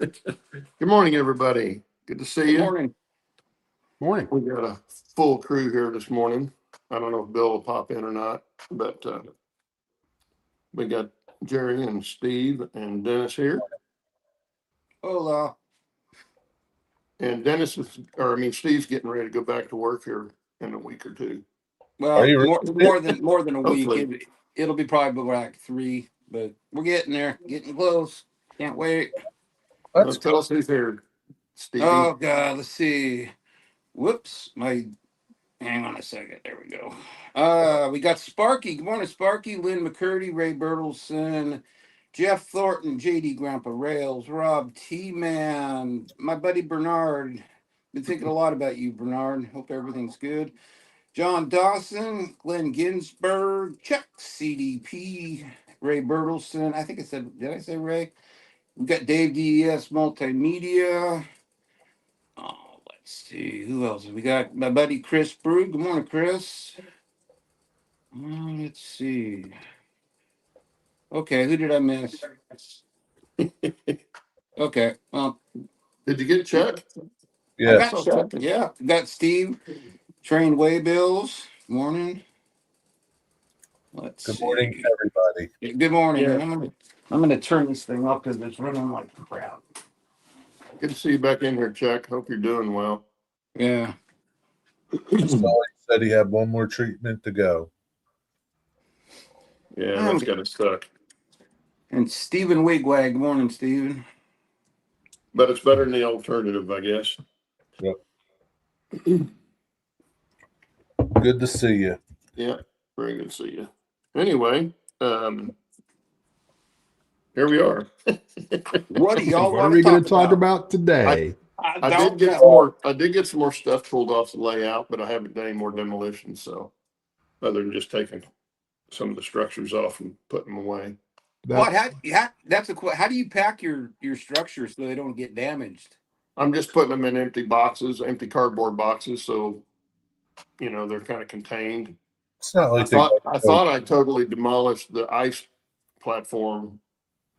Good morning, everybody. Good to see Good you. morning. Morning. We got a full crew here this morning. I don't know if Bill will pop in or not, but we got Jerry and Steve and Dennis here. Hola. And Steve's getting ready to go back to work here in a week or two. Well, Are you more than a week. Hopefully. It'll be probably like 3, but we're getting there, getting close. Can't wait. Let's tell us who's here, Steve. Oh God, let's see. Whoops, hang on a second. There we go. We got Sparky. Good morning, Sparky. Lynn McCurdy, Ray Bertelson, Jeff Thornton, JD Grandpa Rails, Rob T Man, my buddy Bernard. Been thinking a lot about you, Bernard. Hope everything's good. John Dawson, Glenn Ginsberg, Chuck CDP, Ray Bertelson. I think I said, did I say Ray? We got Dave DES Multimedia. Oh, let's see. Who else? We got my buddy Chris Brew. Good morning, Chris. Let's see. Okay, who did I miss? Okay, well. Did you get Chuck? I got Chuck. Yeah, got Steve. Train Waybills. Morning. Good morning, everybody. Good morning. Yeah. I'm gonna turn this thing off because it's running like crap. Good to see you back in here, Chuck. Hope you're doing well. Yeah. He said he had one more treatment to go. Yeah, that's got us stuck. And Stephen Wigwag. Good morning, Stephen. But it's better than the alternative, I guess. Yep. Good to see you. Yeah, very good to see you. Anyway, here we are. What do y'all What are we going to talk about today? I did get some more stuff pulled off the layout, but I haven't done any more demolition. So, other than just taking some of the structures off and putting them away. How do you pack your structures so they don't get damaged? I'm just putting them in empty cardboard boxes, so they're kind of contained. It's not like I thought I totally demolished the ice platform.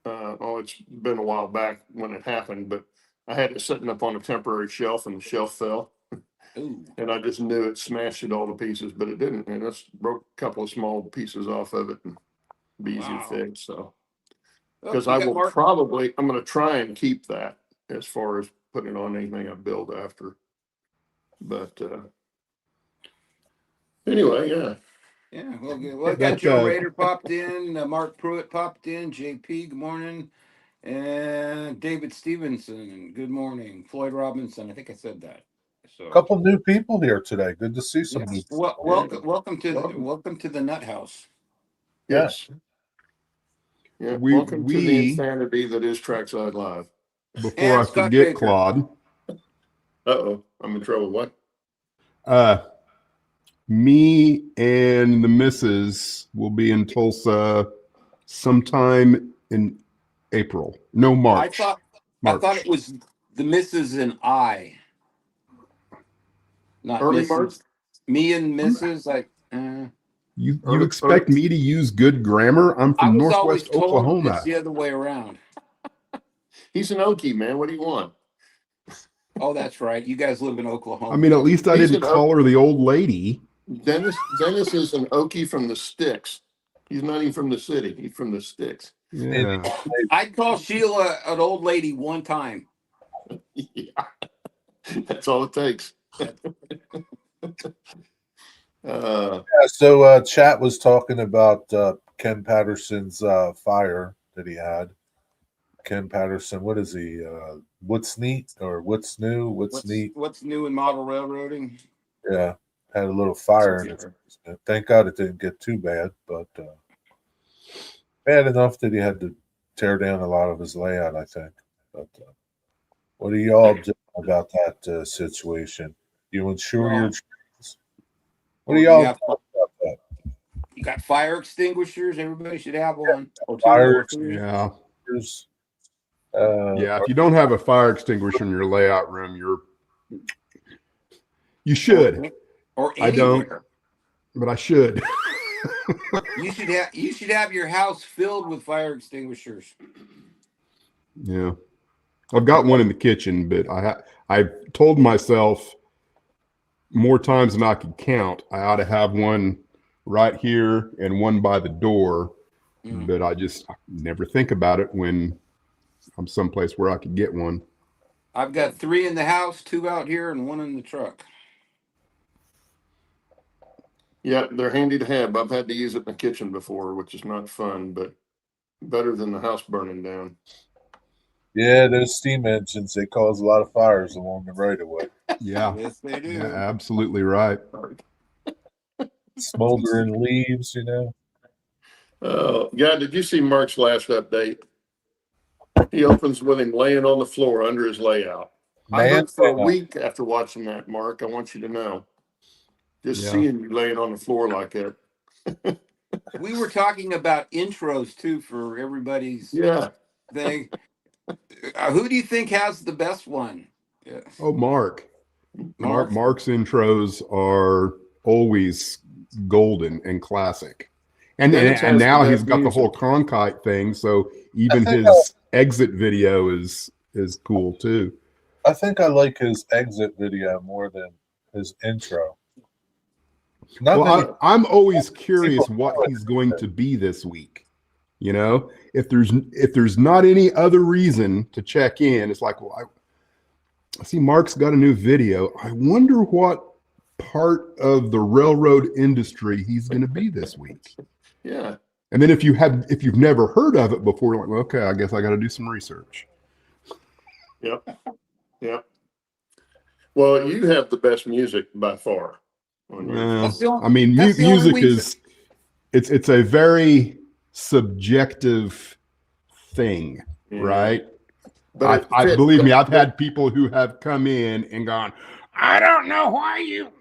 It's been a while back when it happened, but I had it sitting up on a temporary shelf, and the shelf fell. Ooh. And I just knew it smashed it all to pieces, but it didn't. And it's broke a couple of small pieces off of it and be easy to fix. So, because I'm going to try and keep that as far as putting it on anything I build after. But anyway, yeah. Yeah, well, got Joe Rader popped in, Mark Pruitt popped in, JP, good morning, and David Stevenson, good morning, Floyd Robinson, I think I said that. So a couple new people here today. Good to see some new people. Welcome to the Nut House. Yes. Yeah. Welcome to the insanity that is Trackside Live. Before I forget, Claude. Uh-oh, I'm in trouble. What? Me and the missus will be in Tulsa sometime in April. No, March. I thought it was the missus and I. Not early Mrs. March. Me and Mrs. You expect me to use good grammar? I'm from Northwest Oklahoma. It's the other way around. He's an Okie, man. What do you want? Oh, that's right. You guys live in Oklahoma. I mean, at least I didn't call her the old lady. Dennis is an Okie from the sticks. He's not even from the city. He's from the sticks. Yeah. I'd call Sheila an old lady one time. Yeah. That's all it takes. So chat was talking about Ken Patterson's fire that he had. Ken Patterson, what is he? What's neat or what's new? What's neat? What's new in model railroading? Yeah, had a little fire in it. Thank God it didn't get too bad, but bad enough that he had to tear down a lot of his layout, I think. But what are y'all doing about that situation? You insure your trains? What are y'all talking about that? You got fire extinguishers. Everybody should have one. Yeah. If you don't have a fire extinguisher in your layout room, you should. Or anywhere. I don't, but I should. You should have your house filled with fire extinguishers. Yeah. I've got one in the kitchen, but I've told myself more times than I could count, I ought to have one right here and one by the door. But I just never think about it when I'm someplace where I could get one. I've got 3 in the house, 2 out here, and 1 in the truck. Yeah, they're handy to have. I've had to use it in the kitchen before, which is not fun, but better than the house burning down. Yeah, those steam engines, they cause a lot of fires along the right of way. Yeah. Yes, they do. Yeah, absolutely right. Smoldering leaves, you know. Yeah, did you see Mark's last update? He opens with him laying on the floor under his layout. I Man, hooked for a week after watching that, Mark. I want you to know. Just seeing you laying on the floor like that. We were talking about intros too for everybody's thing. Who do you think has the best one? Yeah. Oh, Mark's intros are always golden and classic. And now he's got the whole Cronkite thing, so even his exit video is cool too. I think I like his exit video more than his intro. I'm always curious what he's going to be this week. You know, if there's not any other reason to check in, it's like, well, I see Mark's got a new video. I wonder what part of the railroad industry he's going to be this week. Yeah. And then if you've never heard of it before, you're like, well, okay, I guess I got to do some research. Yep. Well, you have the best music by far. I mean, music is it's a very subjective thing, right? But I believe me, I've had people who have come in and gone, I don't know why you.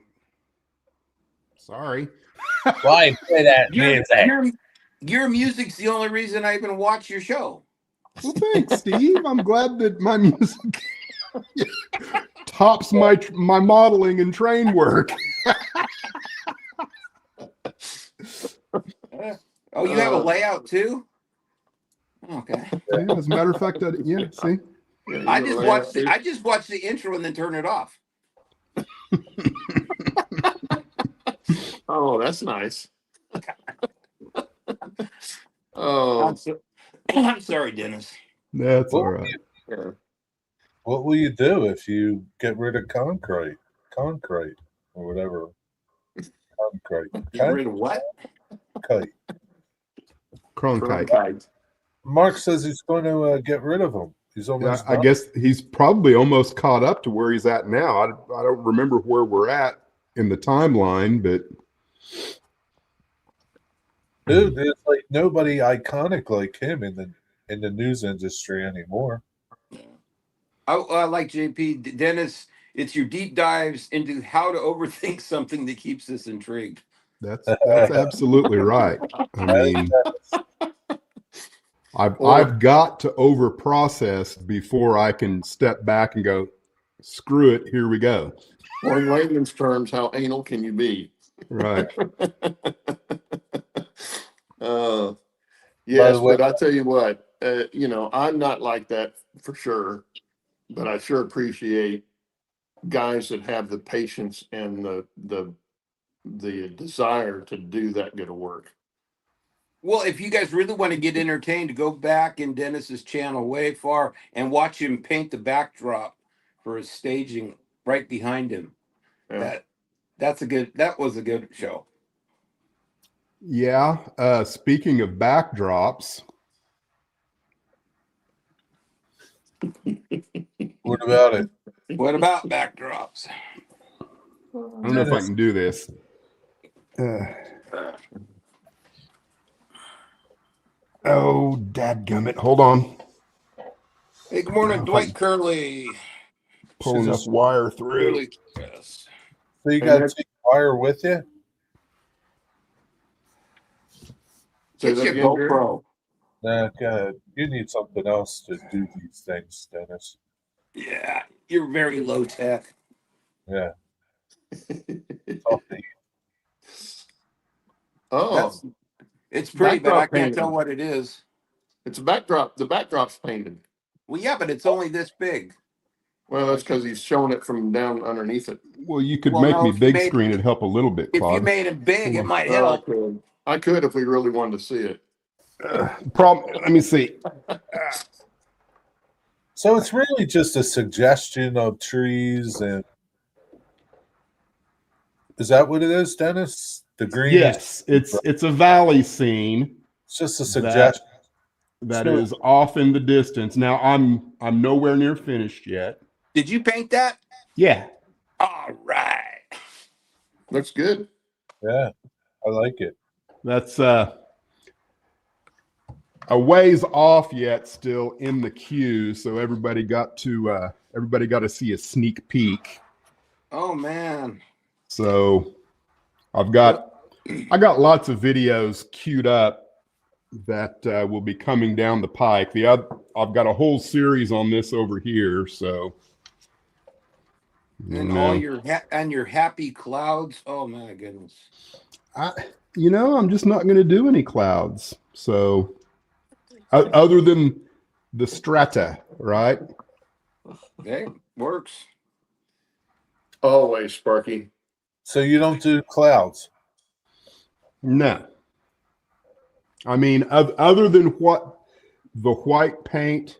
Sorry. Why play that music? Your music's the only reason I even watch your show. Well, thanks, Steve. I'm glad that my music tops my modeling and train work. Oh, you have a layout too? Okay. Yeah, as a matter of fact, see. Yeah, I just watched the intro and then turn it off. Oh, that's nice. Oh, I'm sorry, Dennis. That's all right. What will you do if you get rid of concrete or whatever? Concrete. Get rid of what? Cronkite. Mark says he's going to get rid of them. He's almost. I guess he's probably almost caught up to where he's at now. I don't remember where we're at in the timeline, but dude, there's like nobody iconic like him in the news industry anymore. I like JP. Dennis, it's your deep dives into how to overthink something that keeps us intrigued. That's absolutely right. I mean, I've got to over process before I can step back and go, screw it, here we go. Or in layman's terms, how anal can you be? Right. Yes, but I tell you what, I'm not like that for sure, but I sure appreciate guys that have the patience and the desire to do that good of work. Well, if you guys really want to get entertained, go back in Dennis's channel way far and watch him paint the backdrop for his staging right behind him. Yeah. That was a good show. Yeah. Speaking of backdrops. What about it? What about backdrops? I don't know if I can do this. Oh, dadgummit. Hold on. Hey, good morning, Dwight Curley. Pulling this wire through. Yes. So you got to take wire with you? Get your GoPro. Nah, go ahead. You need something else to do these things, Dennis. Yeah, you're very low tech. Yeah. It's pretty, but I can't tell what it is. It's a backdrop. The backdrop's painted. Well, yeah, but it's only this big. Well, that's because he's showing it from down underneath it. Well, you could Well, make no, me if you big made- screen. It'd help a little bit, If you Claude. made it big, it might I help. could. I could if we really wanted to see it. Problem. Let me see. So it's really just a suggestion of trees, and is that what it is, Dennis? The green. Yes, it's a valley scene. It's just a suggestion. That Sure. is off in the distance. Now I'm nowhere near finished yet. Did you paint that? Yeah. All right. Looks good. Yeah, I like it. That's a ways off yet, still in the queue. So everybody got to see a sneak peek. Oh man. So I got lots of videos queued up that will be coming down the pike. I've got a whole series on this over here. So And all your happy clouds. Oh my goodness. I'm just not going to do any clouds. So other than the strata, right? Okay, works. Always, Sparky. So you don't do clouds? No. I mean, other than what the white paint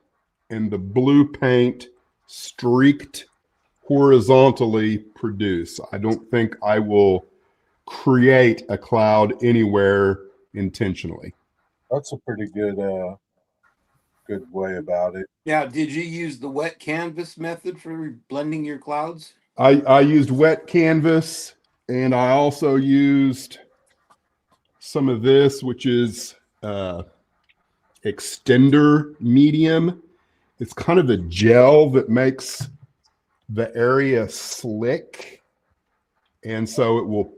and the blue paint streaked horizontally produce, I don't think I will create a cloud anywhere intentionally. That's a pretty good way about it. Now, did you use the wet canvas method for blending your clouds? I used wet canvas, and I also used some of this, which is extender medium. It's kind of a gel that makes the area slick, and so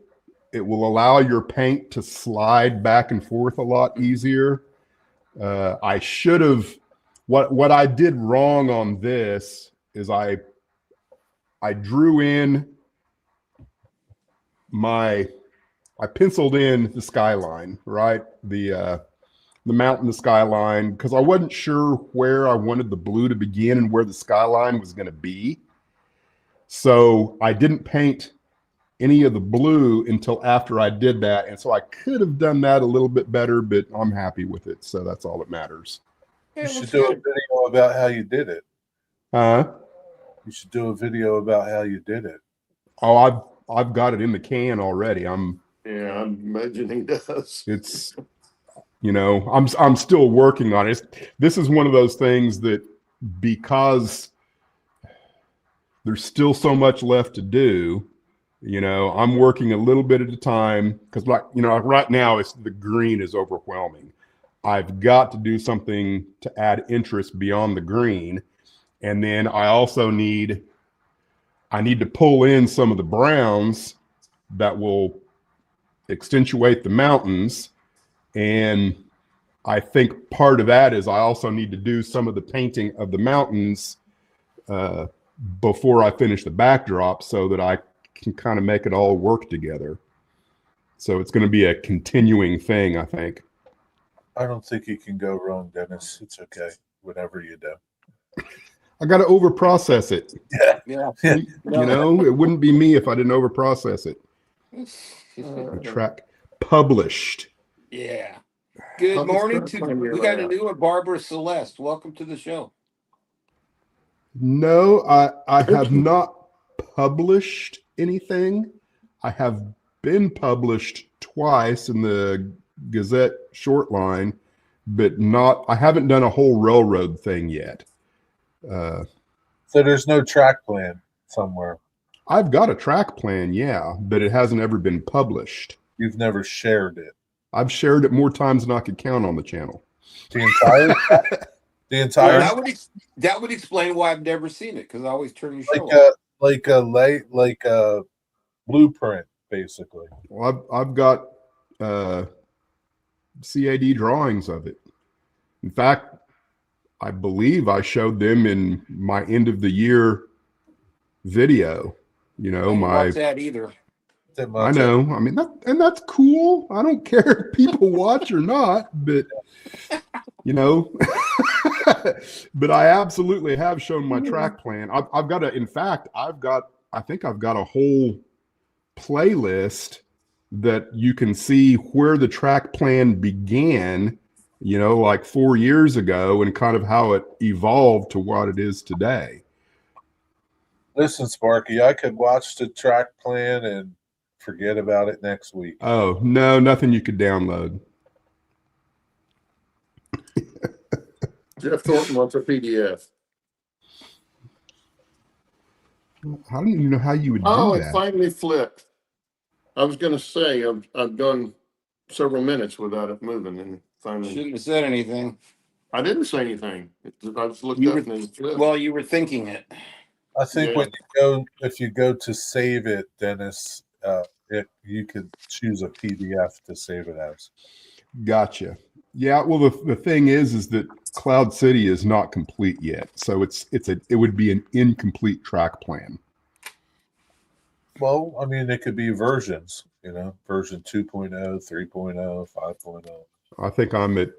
it will allow your paint to slide back and forth a lot easier. I should have. What I did wrong on this is I drew in I penciled in the skyline, right? The mountain, the skyline, because I wasn't sure where I wanted the blue to begin and where the skyline was going to be. So I didn't paint any of the blue until after I did that. And so I could have done that a little bit better, but I'm happy with it. So that's all that matters. You should do a video about how you did it. You should do a video about how you did it. Oh, I've got it in the can already. Yeah, I'm imagining he does. It's, I'm still working on it. This is one of those things that, because there's still so much left to do, I'm working a little bit at a time, because right now the green is overwhelming. I've got to do something to add interest beyond the green. And then I also need to pull in some of the browns that will accentuate the mountains. And I think part of that is I also need to do some of the painting of the mountains before I finish the backdrop, so that I can kind of make it all work together. So it's going to be a continuing thing, I think. I don't think you can go wrong, Dennis. It's okay. Whatever you do. I got to overprocess it. Yeah. It wouldn't be me if I didn't overprocess it. Track published. Yeah. Good morning we got a new one, Barbara Celeste. Welcome to the show. No, I have not published anything. I have been published twice in the Gazette short line, but I haven't done a whole railroad thing yet. So there's no track plan somewhere. I've got a track plan, yeah, but it hasn't ever been published. You've never shared it. I've shared it more times than I could count on the channel. The entire. Well, that would explain why I've never seen it, because I always turn your show off. Like a blueprint, basically. Well, I've got CAD drawings of it. In fact, I believe I showed them in my end of the year video. my that either. I know. I mean, that's cool. I don't care if people watch or not, but you know. But I absolutely have shown my track plan. I've got in fact, I think I've got a whole playlist that you can see where the track plan began, you know, like 4 years ago, and kind of how it evolved to what it is today. Listen, Sparky, I could watch the track plan and forget about it next week. Oh, no, nothing you could download. Jeff Thornton wants a PDF. I don't even know how you would Oh, do it that. finally flipped. I was going to say I've gone several minutes without it moving, and finally Shouldn't have said anything. I didn't say anything. I just looked up and then it flipped. Well, you were thinking it. I think when if you go to save it, Dennis, you could choose a PDF to save it as. Gotcha. Yeah. Well, the thing is that Cloud City is not complete yet, so it would be an incomplete track plan. Well, I mean, it could be versions, you know, version 2.0, 3.0, 5.0. I think I'm at,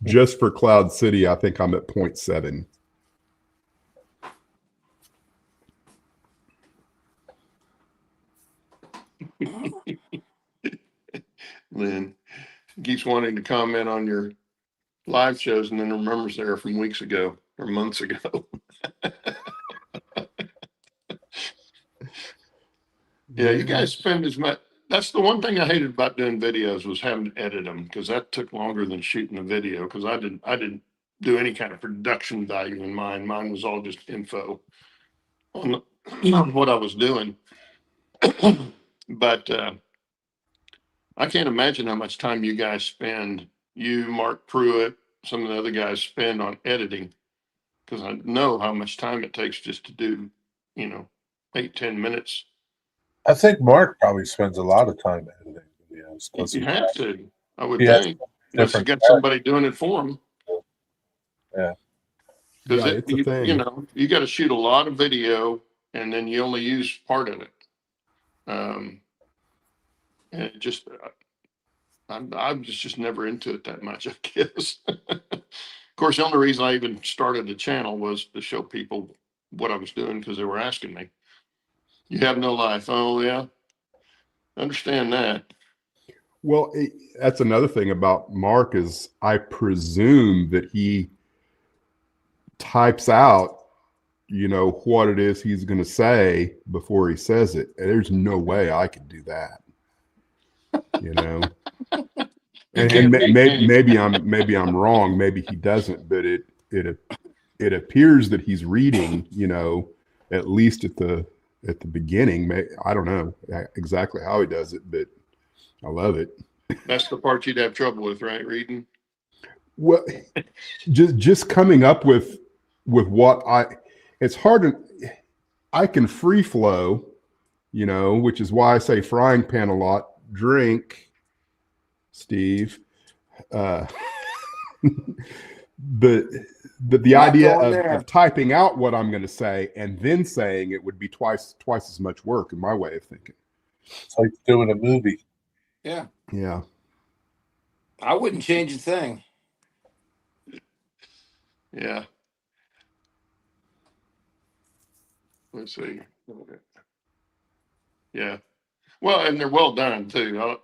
just for Cloud City, I think I'm at 0.7. Lynn keeps wanting to comment on your live shows and then remembers they were from weeks ago or months ago. Yeah, you guys spend as much. That's the one thing I hated about doing videos was having to edit them, because that took longer than shooting a video, because I didn't do any kind of production value in mine. Mine was all just info on what I was doing. But I can't imagine how much time you guys spend, you, Mark Pruitt, some of the other guys spend on editing, because I know how much time it takes just to do, 8-10 minutes. I think Mark probably spends a lot of time editing videos. You have to, I would He has think, unless you got somebody doing it for him. Yeah. Because Yeah, it's a thing. You got to shoot a lot of video, and then you only use part of it. And it just, I was just never into it that much, I guess. Of course, the only reason I even started the channel was to show people what I was doing, because they were asking me. You have no life. Oh, yeah. Understand that. Well, that's another thing about Mark is I presume that he types out, what it is he's going to say before he says it. And there's no way I could do that. And maybe I'm wrong. Maybe he doesn't, but it appears that he's reading, at least at the beginning. I don't know exactly how he does it, but I love it. That's the part you'd have trouble with, right? Reading. Well, just coming up with what it's hard I can free flow, which is why I say frying pan a lot. Drink, Steve. But the idea of typing out what I'm going to say and then saying it would be twice as much work in my way of thinking. It's like doing a movie. Yeah. Yeah. I wouldn't change a thing. Yeah. Let's see. Yeah. Well, and they're well done too.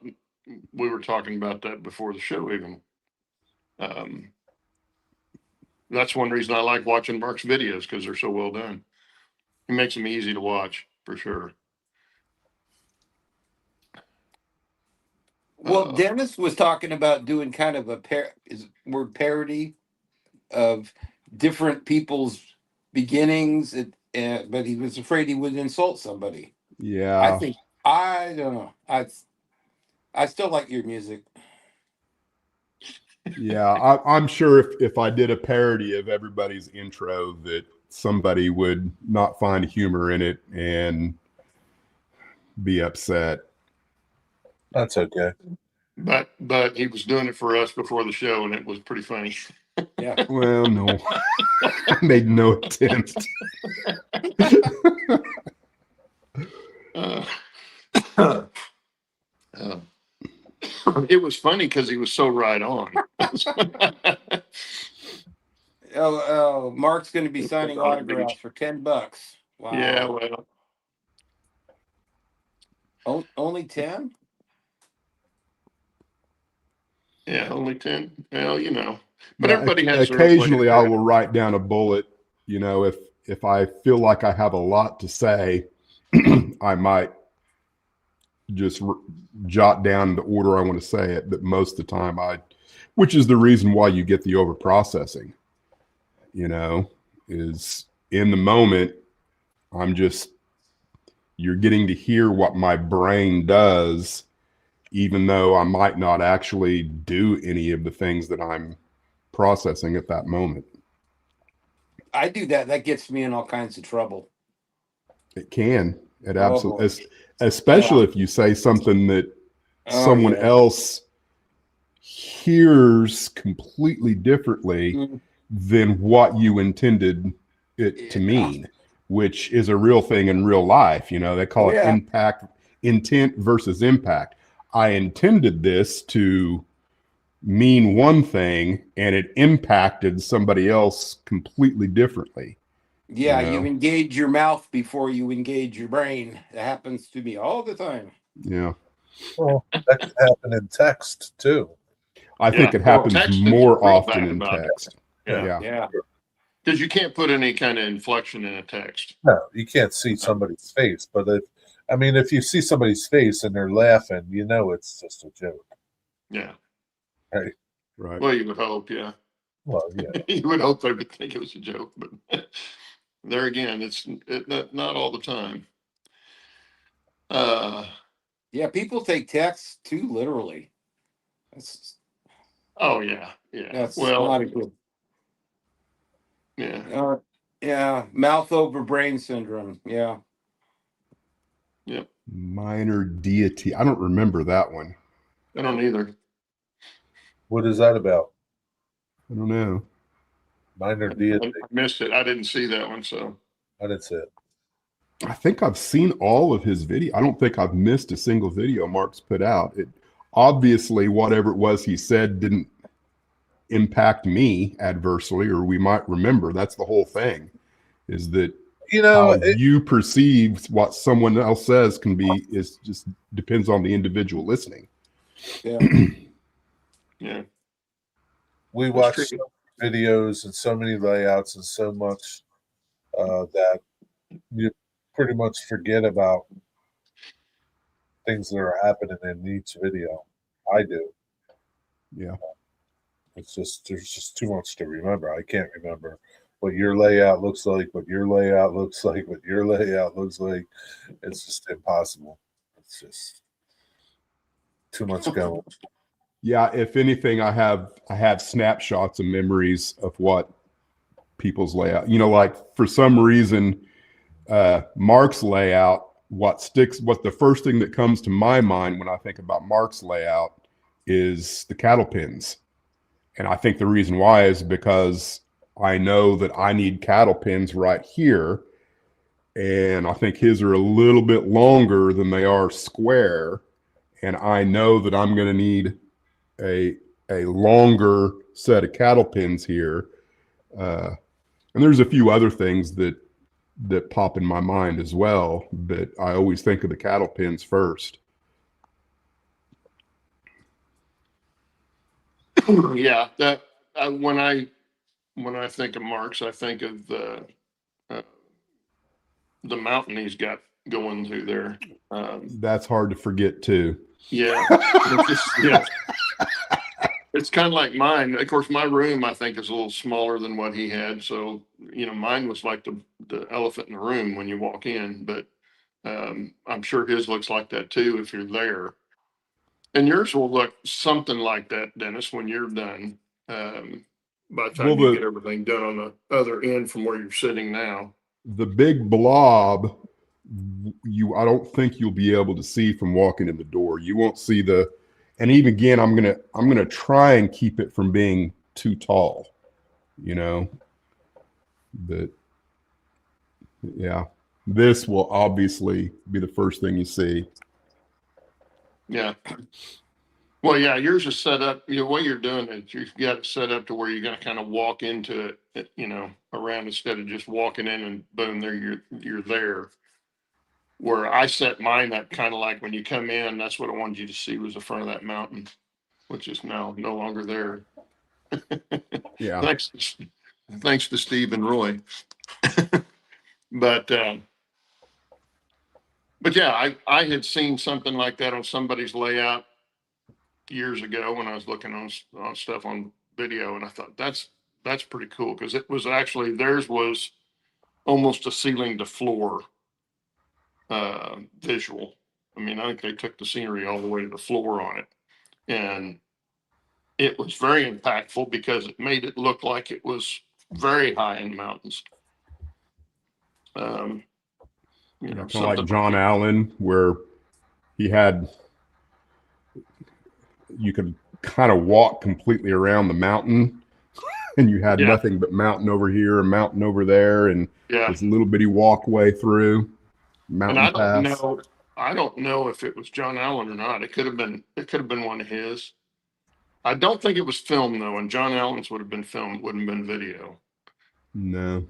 We were talking about that before the show even. That's one reason I like watching Mark's videos, because they're so well done. He makes them easy to watch for sure. Well, Dennis was talking about doing kind of a parody of different people's beginnings, but he was afraid he would insult somebody. Yeah. I don't know. I still like your music. Yeah, I'm sure if I did a parody of everybody's intro that somebody would not find humor in it and be upset. That's okay. But he was doing it for us before the show, and it was pretty funny. Yeah. Well, no, I made no attempt. It was funny because he was so right on. Oh, Mark's going to be signing autographs for $10. Wow. Yeah, well, Only 10? yeah, only 10. Well, but Yeah, everybody has their own way occasionally of I doing will it. write down a bullet. If I feel like I have a lot to say, I might just jot down the order I want to say it. But most of the time, which is the reason why you get the over processing. Is in the moment, you're getting to hear what my brain does, even though I might not actually do any of the things that I'm processing at that moment. I do that. That gets me in all kinds of trouble. It can. It Oh, absolutely, boy. especially if you say something that Oh, someone yeah. else hears completely differently Mm. than what you intended it to mean, which is a real thing in real life. They call it intent versus impact. I intended this to mean one thing and it impacted somebody else completely differently. Yeah, you engage your mouth before you engage your brain. That happens to me all the time. Yeah. Well, that could happen in text too. I think it happens text is more real often bad in about text. it. Yeah. Because you can't put any kind of inflection in a text. No, you can't see somebody's face, but if you see somebody's face and they're laughing, it's just a joke. Yeah. Right. Right. Well, you would hope, yeah. Well, yeah. You would hope they would think it was a joke, but there again, it's not all the time. Yeah, people take texts too literally. Oh yeah. That's Well, not a good. yeah. Yeah, mouth over brain syndrome. Yeah. Yep. Minor deity. I don't remember that one. I don't either. What is that about? I don't know. Minor deity. I missed it. I didn't see that one, so I didn't see it. I think I've seen all of his video. I don't think I've missed a single video Mark's put out. It obviously, whatever it was he said didn't impact me adversely, or we might remember. That's the whole thing, is that how you perceive what someone else says is just depends on the individual listening. Yeah. yeah. We watch so many videos and so many layouts and so much that you pretty much forget about things that are happening in each video. I do. Yeah. There's just too much to remember. I can't remember what your layout looks like, what your layout looks like, what your layout looks like. It's just impossible. It's just too much going. Yeah, if anything, I have snapshots and memories of what people's layout. Like for some reason, Mark's layout. What the first thing that comes to my mind when I think about Mark's layout is the cattle pins, and I think the reason why is because I know that I need cattle pins right here, and I think his are a little bit longer than they are square, and I know that I'm going to need a longer set of cattle pins here, and there's a few other things that pop in my mind as well, but I always think of the cattle pins first. Yeah, that when I think of Mark's, I think of the mountain he's got going through there. That's hard to forget too. Yeah. It's kind of like mine. Of course, my room, I think, is a little smaller than what he had. So, mine was like the elephant in the room when you walk in. But I'm sure his looks like that too if you're there. And yours will look something like that, Dennis, when you're done. By the time you get everything done on the other end from where you're sitting now. The big blob, I don't think you'll be able to see from walking in the door. You won't see and even again, I'm gonna try and keep it from being too tall, but yeah, this will obviously be the first thing you see. Yeah. Well, yeah, yours is set up, what you're doing is you've got it set up to where you're gonna kind of walk into it, around instead of just walking in and boom, there you're there. Where I set mine up kind of like when you come in, that's what I wanted you to see was the front of that mountain, which is now no longer there. Yeah. Thanks to Steve and Roy. But yeah, I had seen something like that on somebody's layout years ago when I was looking on stuff on video, and I thought that's pretty cool because it was actually theirs was almost a ceiling to floor visual. I mean, I think they took the scenery all the way to the floor on it, and it was very impactful because it made it look like it was very high in the mountains. Kind of like John Allen, where he had, you could kind of walk completely around the mountain, and you had nothing but mountain over here and mountain over there, and there's a little bitty walkway through mountain paths. I don't know if it was John Allen or not. It could have been one of his. I don't think it was filmed though, and John Allen's would have been filmed, wouldn't have been video. No.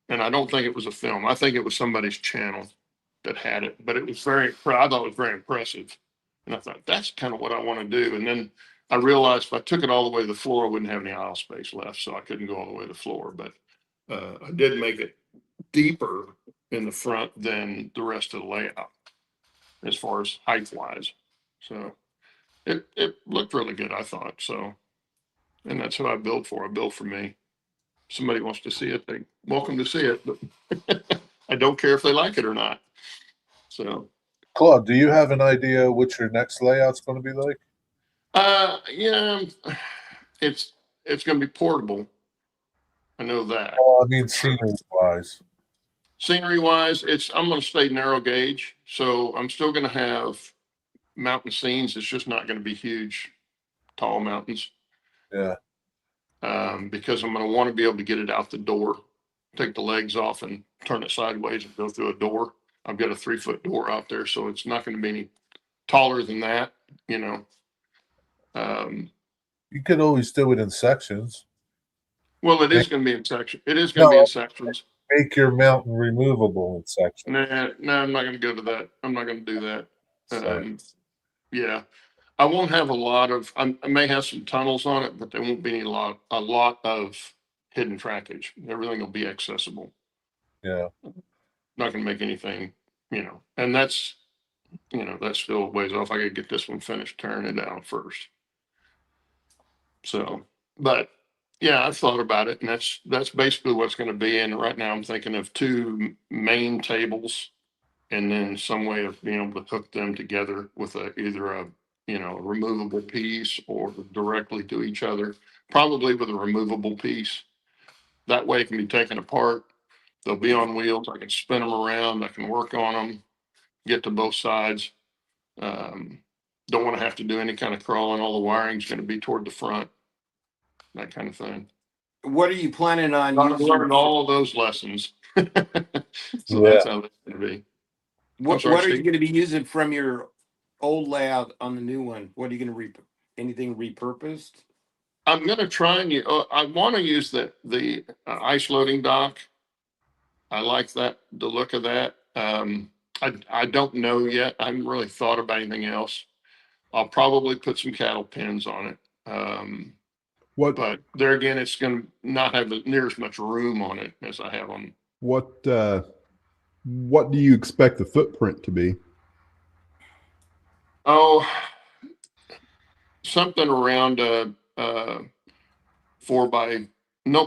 And I don't think it was a film. I think it was somebody's channel that had it, but it was I thought it was very impressive. And I thought, that's kind of what I want to do. And then I realized if I took it all the way to the floor, I wouldn't have any aisle space left. So I couldn't go all the way to the floor, but I did make it deeper in the front than the rest of the layout as far as height wise. So it looked really good, I thought. So, and that's what I build for. I build for me. Somebody wants to see it, they're welcome to see it, but I don't care if they like it or not. So, Claude, do you have an idea what your next layout's going to be like? It's going to be portable. I know that. Oh, I mean, scenery wise. Scenery wise, I'm going to stay narrow gauge, so I'm still going to have mountain scenes. It's just not going to be huge, tall mountains. Yeah. Because I'm going to want to be able to get it out the door, take the legs off and turn it sideways and go through a door. I've got a 3-foot door out there, so it's not going to be any taller than that, You could always do it in sections. Well, it is going to be in sections. It is going to be in sections. Make your mountain removable in sections. No, I'm not going to go to that. I'm not going to do that. Yeah. I won't have a lot of, I may have some tunnels on it, but there won't be a lot of hidden trackage. Everything will be accessible. Yeah. Not going to make anything, and that's still a ways off. I got to get this one finished, tearing it down first. So, but yeah, I've thought about it, and that's basically what's going to be. And right now I'm thinking of 2 main tables and then some way of being able to hook them together with either a removable piece or directly to each other, probably with a removable piece. That way it can be taken apart. They'll be on wheels. I can spin them around. I can work on them, get to both sides. Don't want to have to do any kind of crawling. All the wiring's going to be toward the front, that kind of thing. What are you planning on I've using? learned all of those lessons. So that's how it's going to be. What are you going to be using from your old layout on the new one? What are you going to anything repurposed? I'm going to try and I want to use the ice loading dock. I like the look of that. I don't know yet. I haven't really thought about anything else. I'll probably put some cattle pens on it. But there again, it's going to not have near as much room on it as I have on. What do you expect the footprint to be? Oh, something around no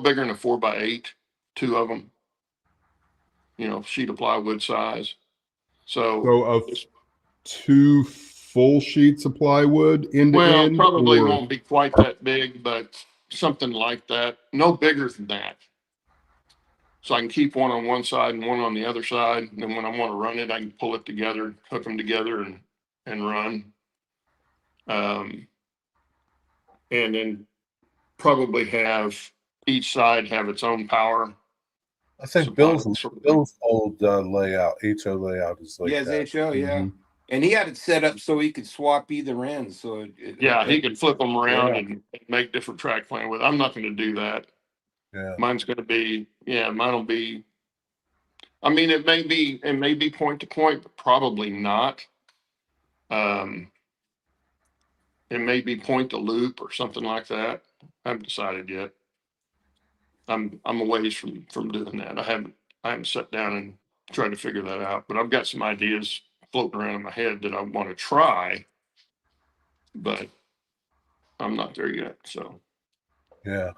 bigger than a 4x8, 2 of them. Sheet of plywood size. So of 2 full sheets of plywood end to end? Probably won't be quite that big, but something like that. No bigger than that. So I can keep one on one side and one on the other side. And then when I want to run it, I can pull it together, hook them together and run. And then probably have each side have its own power. I think Bill's old layout, HO layout is like that. Yes, HO, yeah. And he had it set up so he could swap either end. So he could flip them around Yeah. and make different track plan with. I'm not going to do that. Yeah. Mine's going to be, mine will be. I mean, it may be point to point, but probably not. It may be point to loop or something like that. I haven't decided yet. I'm a ways from doing that. I haven't sat down and tried to figure that out, but I've got some ideas floating around in my head that I want to try, but I'm not there yet. So Yeah.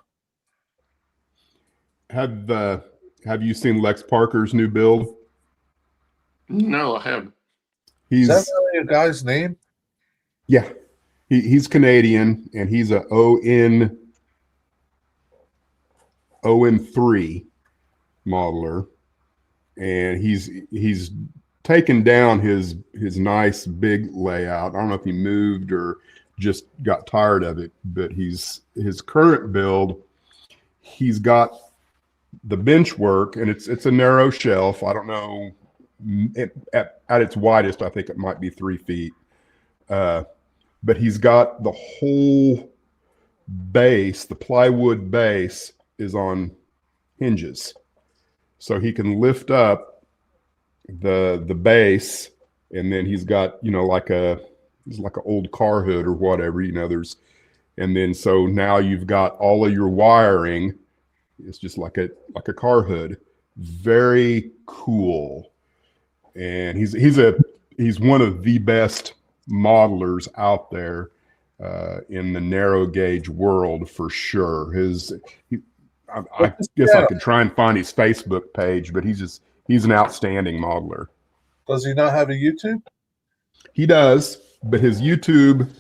Have you seen Lex Parker's new build? no, I haven't. Is that really a guy's name? Yeah, he's Canadian, and he's a ON3 modeler, and he's taken down his nice big layout. I don't know if he moved or just got tired of it, but his current build, he's got the bench work, and it's a narrow shelf. I don't know, at its widest, I think it might be 3 feet. But he's got the whole base, the plywood base is on hinges. So he can lift up the base, and then he's got, like an old car hood or whatever, and then so now you've got all of your wiring. It's just like a car hood. Very cool. And he's one of the best modelers out there in the narrow gauge world for sure. I guess I could try and find his Facebook page, but he's an outstanding modeler. Does he not have a YouTube? He does, but his YouTube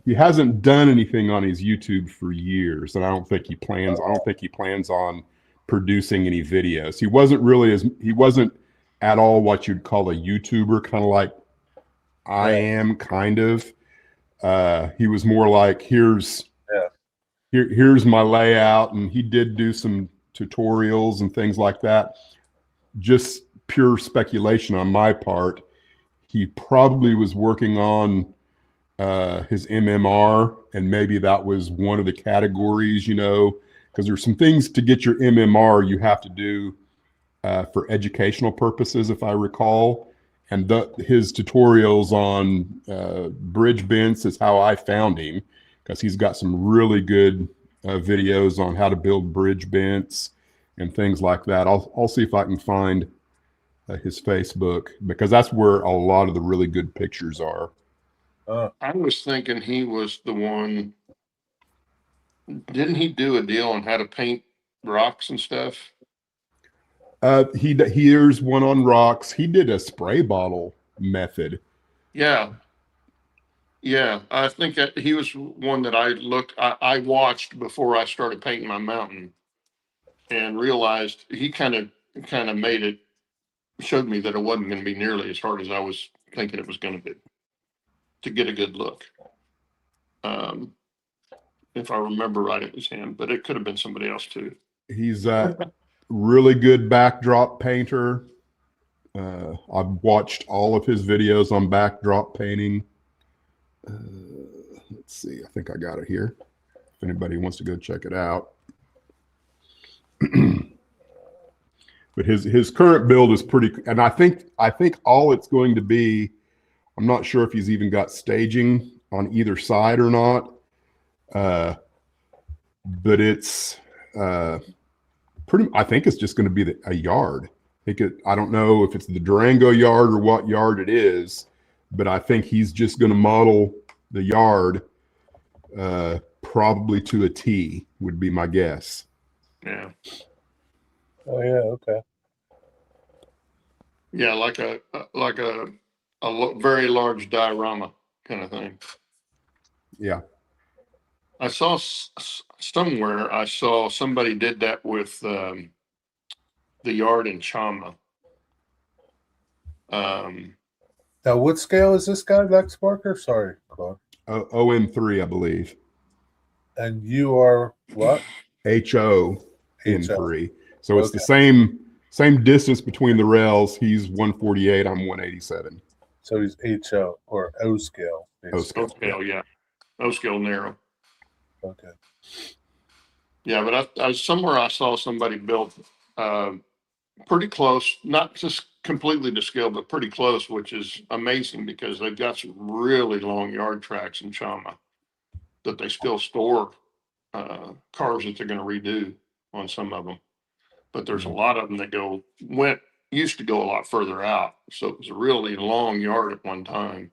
he hasn't done anything on his YouTube for years, and I don't think he plans on producing any videos. He wasn't at all what you'd call a YouTuber, kind of like I am, kind of. He was more like, here's my layout, and he did do some tutorials and things like that. Just pure speculation on my part. He probably was working on his MMR, and maybe that was one of the categories, because there's some things to get your MMR you have to do for educational purposes, if I recall. And his tutorials on bridge bents is how I found him, because he's got some really good videos on how to build bridge bents and things like that. I'll see if I can find his Facebook, because that's where a lot of the really good pictures are. I was thinking he was the one. Didn't he do a deal on how to paint rocks and stuff? Here's one on rocks. He did a spray bottle method. Yeah. I think that he was one that I watched before I started painting my mountain, and realized he kind of showed me that it wasn't going to be nearly as hard as I was thinking it was going to be to get a good look. If I remember right, it was him, but it could have been somebody else too. He's a really good backdrop painter. I've watched all of his videos on backdrop painting. Let's see. I think I got it here. If anybody wants to go check it out. But his current build is pretty, and I think all it's going to be, I'm not sure if he's even got staging on either side or not. But it's I think it's just going to be a yard. I don't know if it's the Durango yard or what yard it is, but I think he's just going to model the yard probably to a T, would be my guess. Yeah. Oh yeah, okay. Yeah, like a very large diorama kind of thing. Yeah. I saw somewhere, somebody did that with the yard in Chama. Now, what scale is this guy, Lex Parker? Sorry, Claude. OM3, I believe. And you are what? HON3. So it's the same distance between the rails. He's 148, I'm 187. So he's HO or O scale. O Basically. scale. O scale, yeah. O scale narrow. Okay. Yeah, but I somewhere I saw somebody built pretty close, not just completely to scale, but pretty close, which is amazing because they've got some really long yard tracks in Chama that they still store cars that they're going to redo on some of them. But there's a lot of them that used to go a lot further out. So it was a really long yard at one time.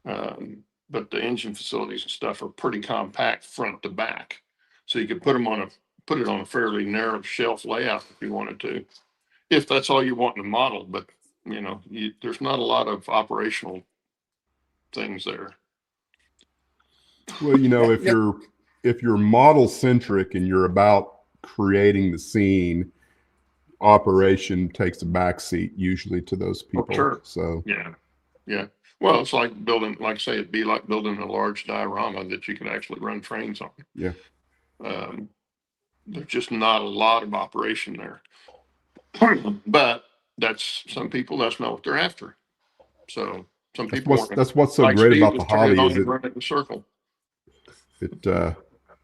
But the engine facilities and stuff are pretty compact front to back. So you could put it on a fairly narrow shelf layout if you wanted to, if that's all you want in a model. But there's not a lot of operational things there. Well, if you're model centric and you're about creating the scene, operation takes a backseat usually to those people. Oh, sure. So yeah. Well, it's like building, like I say, it'd be like building a large diorama that you can actually run trains on. Yeah. There's just not a lot of operation there. But some people, that's not what they're after. So some people that's what's so like great Steve about the hobby is run it in a circle.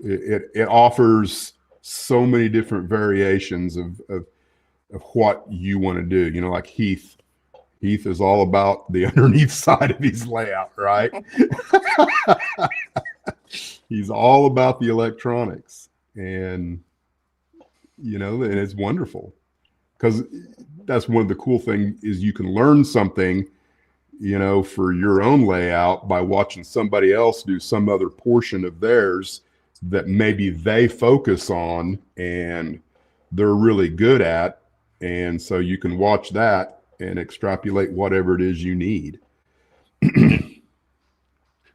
It offers so many different variations of what you want to do. Like Heath is all about the underneath side of his layout, right? He's all about the electronics, and and it's wonderful because that's one of the cool things is you can learn something for your own layout by watching somebody else do some other portion of theirs that maybe they focus on and they're really good at. And so you can watch that and extrapolate whatever it is you need.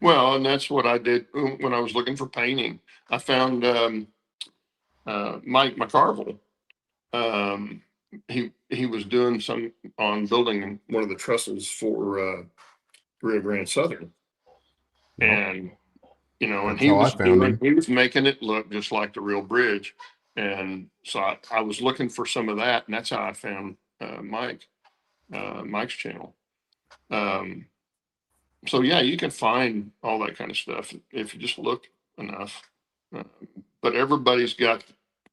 Well, and that's what I did when I was looking for painting. I found Mike McCarville. He was doing some on building one of the trestles for Rio Grande Southern, and and he was making it look just like the real bridge, and so I was looking for some of that, and that's how I found Mike's channel. So yeah, you can find all that kind of stuff if you just look enough. But everybody's got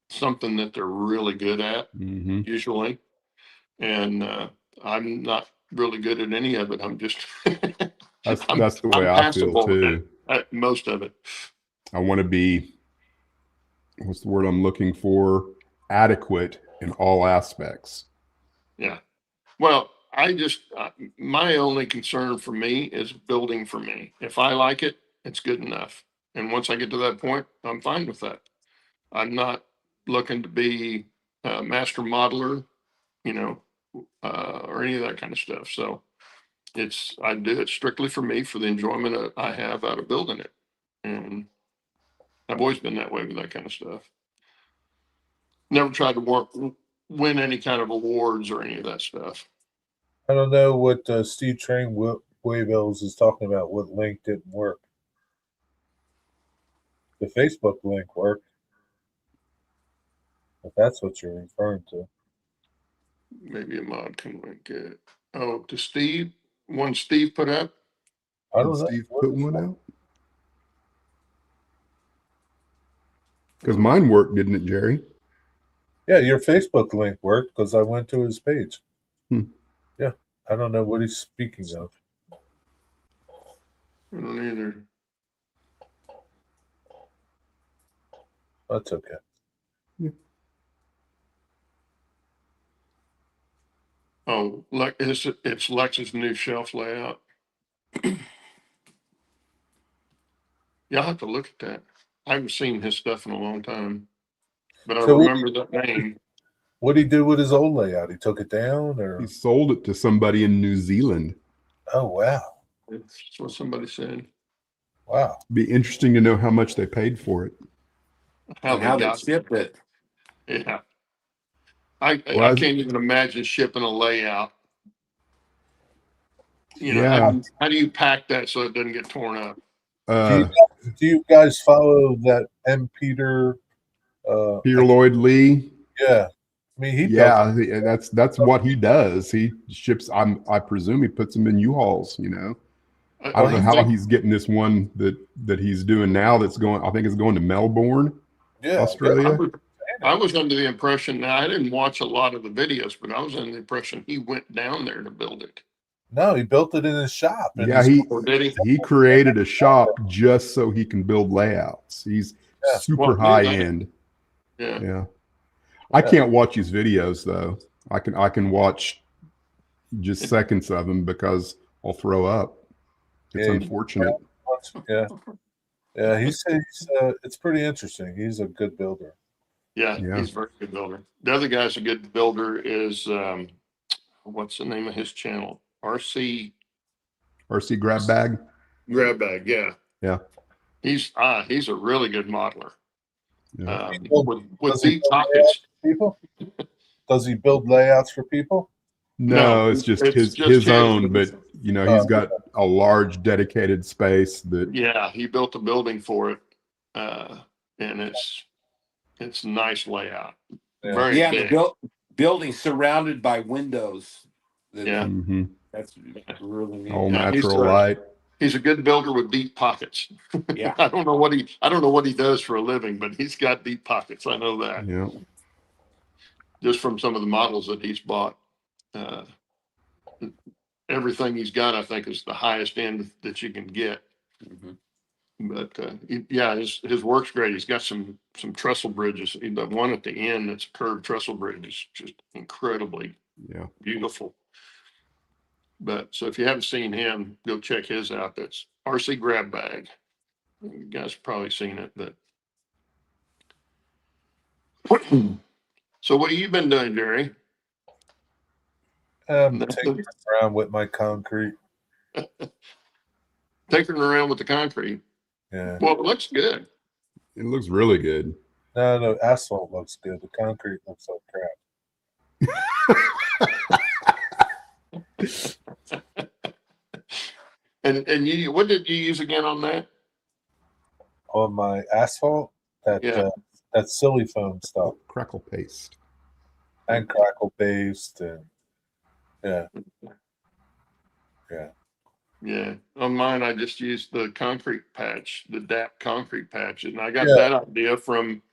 something that they're really good at, usually. And I'm not really good at any of it. I'm just that's the way I feel too. At most of it. I want to be, what's the word I'm looking for? Adequate in all aspects. Yeah. Well, my only concern for me is building for me. If I like it, it's good enough. And once I get to that point, I'm fine with that. I'm not looking to be a master modeler, or any of that kind of stuff. So I do it strictly for me, for the enjoyment I have out of building it. And I've always been that way with that kind of stuff. Never tried to win any kind of awards or any of that stuff. I don't know what Steve Train Waybells is talking about. What link didn't work? The Facebook link worked. If that's what you're referring to. Maybe a mod can link it. Oh, to Steve? One Steve put up? I don't know. Steve put one out? Because mine worked, didn't it, Jerry? Yeah, your Facebook link worked because I went to his page. Yeah, I don't know what he's speaking of. I don't either. That's okay. Yeah. Oh, it's Lex's new shelf layout. Yeah, I'll have to look at that. I haven't seen his stuff in a long time, but I remember that name. What did he do with his old layout? He took it down, or he sold it to somebody in New Zealand. Oh wow! That's what somebody said. Wow, be interesting to know how much they paid for it. How they shipped it. Yeah, I can't even imagine shipping a layout. How do you pack that so it doesn't get torn up? Do you guys follow that M. Peter Peter Lloyd Lee? Yeah, I mean, he Yeah, that's what he does. He ships. I presume he puts them in U-Hauls. You know, I don't know how he's getting this one that he's doing now. That's going. I think it's going to Melbourne, Australia. I was under the impression. Now I didn't watch a lot of the videos, but I was under the impression he went down there to build it. No, he built it in his shop. Yeah, he created a shop just so he can build layouts. He's super high end. Yeah. I can't watch his videos though. I can watch just seconds of them because I'll throw up. It's unfortunate. Yeah. He's it's pretty interesting. He's a good builder. Yeah, he's a very good builder. The other guy's a good builder is what's the name of his channel? RC Grab Bag. Grab Bag, yeah. He's a really good modeler. Yeah. With deep pockets. People? Does he build layouts for people? No, it's just his own, but you know, he's got a large dedicated space that he built a building for it. And it's a nice layout. Very big. Building surrounded by windows. That's really neat. All natural light. He's a good builder with deep pockets. Yeah. I don't know what he does for a living, but he's got deep pockets. I know that. Yeah. Just from some of the models that he's bought. Everything he's got, I think, is the highest end that you can get. But his work's great. He's got some trestle bridges. The one at the end that's a curved trestle bridge is just incredibly beautiful. But so if you haven't seen him, go check his out. That's RC Grab Bag. You guys have probably seen it, but so what have you been doing, Jerry? Taking around with my concrete. Taking around with the concrete. Yeah. Well, it looks good. It looks really good. No, asphalt looks good. The concrete looks like crap. And you, what did you use again on that? On my asphalt, that silly foam stuff. Crackle paste. And crackle paste and Yeah. On mine, I just used the concrete patch, the DAP concrete patch, and I got that idea from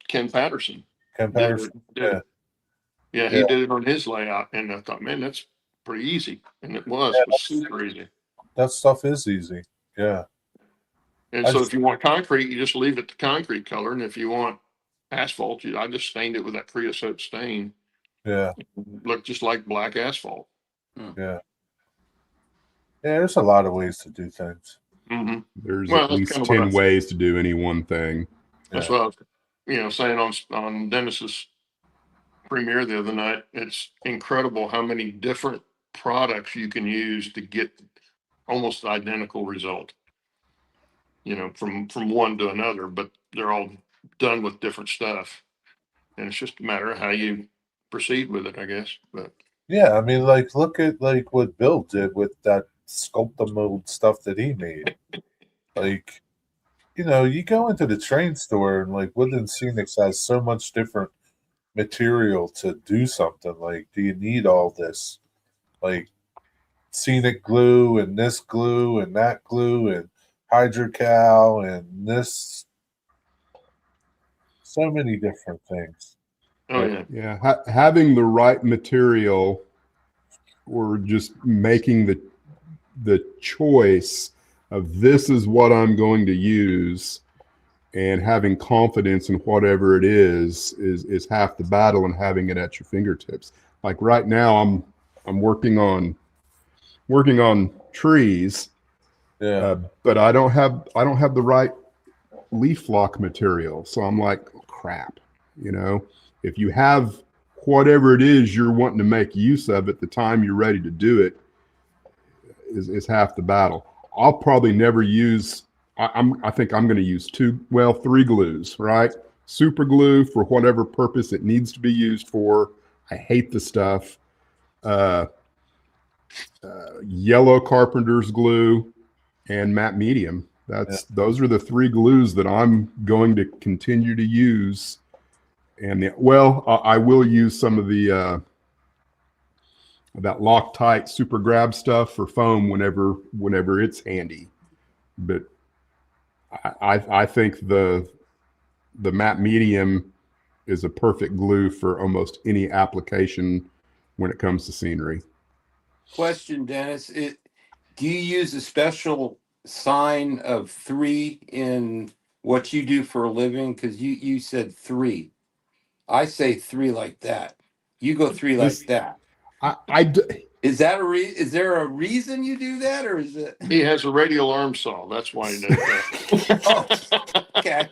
Ken Patterson. Ken Patterson. He did it on his layout, and I thought, man, that's pretty easy, and it was super easy. That stuff is easy. Yeah. And so if you want concrete, you just leave it the concrete color, and if you want asphalt, I just stained it with that creosote stain. Yeah. Looked just like black asphalt. Yeah. Yeah, there's a lot of ways to do things. There's at least 10 ways to do any one thing. That's what I was, saying on Dennis's premiere the other night. It's incredible how many different products you can use to get almost identical result. From one to another, but they're all done with different stuff, and it's just a matter of how you proceed with it, I guess. But yeah, I mean, look at what Bill did with that Sculptamold stuff that he made. You go into the train store and Woodland Scenics has so much different material to do something. Do you need all this scenic glue and this glue and that glue and hydrocal and this, so many different things. Having the right material, or just making the choice of this is what I'm going to use, and having confidence in whatever it is half the battle, and having it at your fingertips. Like right now I'm working on trees. But I don't have the right leaf lock material. So I'm like, oh, crap. If you have whatever it is you're wanting to make use of at the time you're ready to do it is half the battle. I'll probably never use, I think I'm going to use 3 glues, right? Super glue for whatever purpose it needs to be used for. I hate the stuff. Yellow carpenter's glue and matte medium. Those are the 3 glues that I'm going to continue to use. I will use some of the that Loctite super grab stuff for foam whenever it's handy. But I think the matte medium is a perfect glue for almost any application when it comes to scenery. Question, Dennis. Do you use a special sign of 3 in what you do for a living? Because you said 3. I say 3 like that. You go 3 like that. Is there a reason you do that, or is it? He has a radial arm saw. That's why he does that. Oh, okay.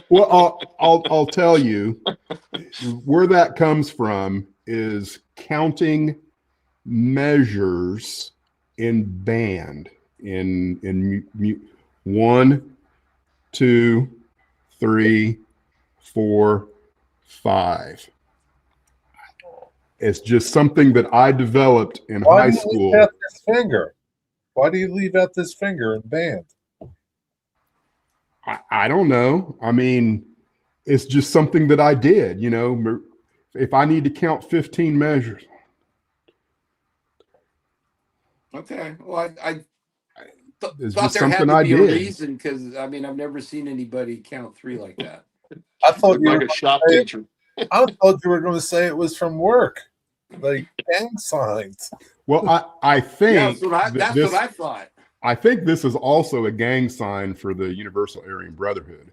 Well, I'll tell you where that comes from is counting measures in band in 1, 2, 3, 4, 5. It's just something that I developed in high school. Why do you leave out this finger? Why do you leave out this finger in band? I don't know. I mean, it's just something that I did. You know, if I need to count 15 measures. Okay. Well, I thought just there had something to I be a did. reason, because I mean, I've never seen anybody count 3 like that. I thought you Like were a shop say- teacher. I thought you were going to say it was from work, like gang signs. Well, I think That's what I thought. I think this is also a gang sign for the Universal Aryan Brotherhood.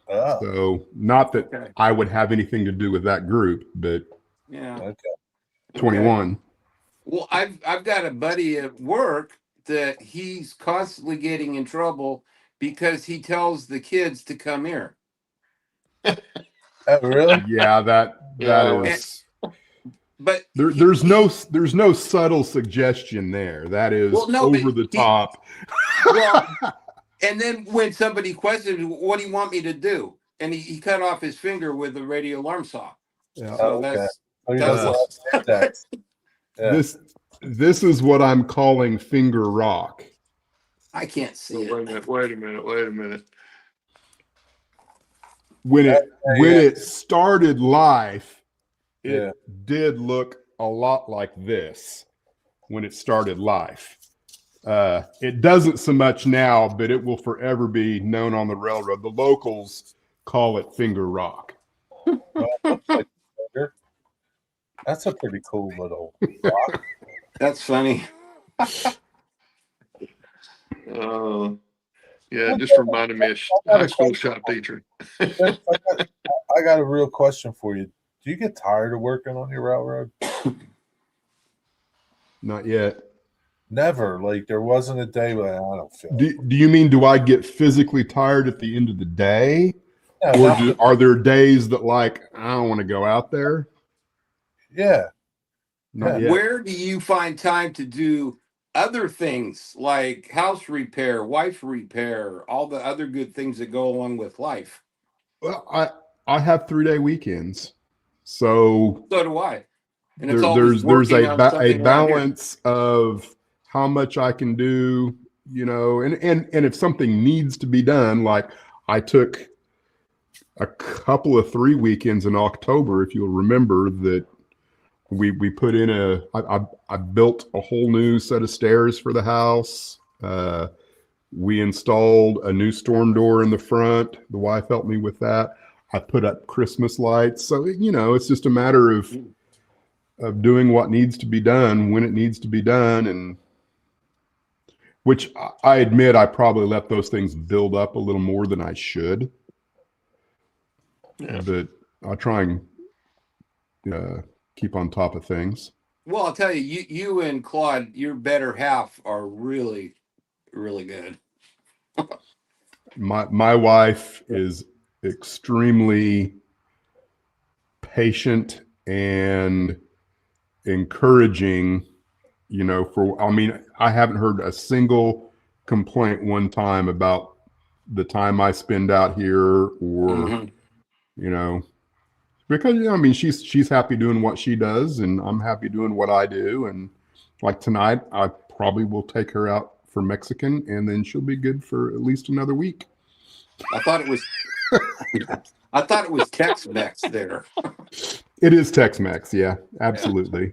Oh, So not that Okay. I would have anything to do with that group, but Yeah. okay. 21. Well, I've got a buddy at work that he's constantly getting in trouble because he tells the kids to come here. Oh, really? Yeah, that Yeah. is. But There's no subtle suggestion there. That is Well, no, but over the he- top. well, and then when somebody questioned, what do you want me to do? And he cut off his finger with a radial arm saw. Yeah. So Okay. that's Oh, he that's- does syntax. Yeah. This is what I'm calling finger rock. I can't see Wait a it. minute. Wait a minute. Wait a minute. When it started life, it Yeah. did look a lot like this when it started life. It doesn't so much now, but it will forever be known on the railroad. The locals call it finger rock. That's a pretty cool little rock. That's funny. Yeah, it just reminded me of high school shop teacher. I got a real question for you. Do you get tired of working on your railroad? Not yet. Never. Like there wasn't a day where I don't feel. Do you mean, do I get physically tired at the end of the day? Yeah, Or not- are there days that like, I don't want to go out there? yeah. Not yet. Where do you find time to do other things like house repair, wife repair, all the other good things that go along with life? Well, I have 3-day weekends. So So do I. And there's working a on something around here. balance of how much I can do, you know, and if something needs to be done, like I took a couple of 3 weekends in October, if you'll remember that we put in I built a whole new set of stairs for the house. We installed a new storm door in the front. The wife helped me with that. I put up Christmas lights. So, you know, it's just a matter of doing what needs to be done when it needs to be done. And which I admit, I probably let those things build up a little more than I should. Yeah. But I'll try and keep on top of things. Well, I'll tell you, you and Claude, your better half are really, really good. My wife is extremely patient and encouraging, you know, I haven't heard a single complaint one time about the time I spend out here or, you know, because, you know, I mean, she's happy doing what she does and I'm happy doing what I do. And like tonight, I probably will take her out for Mexican and then she'll be good for at least another week. I thought it was I thought it was Tex-Mex there. It is Tex-Mex, yeah, absolutely.